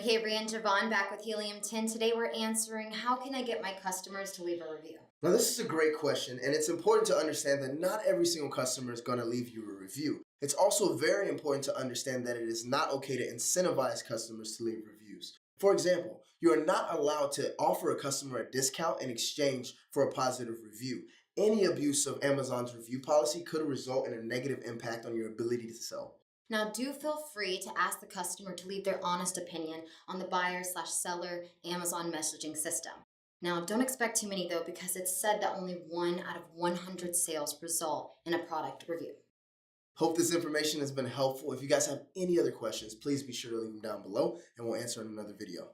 Okay, Rhea and Javon back with Helium 10. Today we're answering how can I get my customers to leave a review? Now, this is a great question, and it's important to understand that not every single customer is going to leave you a review. It's also very important to understand that it is not okay to incentivize customers to leave reviews. For example, you are not allowed to offer a customer a discount in exchange for a positive review. Any abuse of Amazon's review policy could result in a negative impact on your ability to sell. Now, do feel free to ask the customer to leave their honest opinion on the buyer/seller Amazon messaging system. Now, don't expect too many though, because it's said that only 1 out of 100 sales result in a product review. Hope this information has been helpful. If you guys have any other questions, please be sure to leave them down below and we'll answer in another video.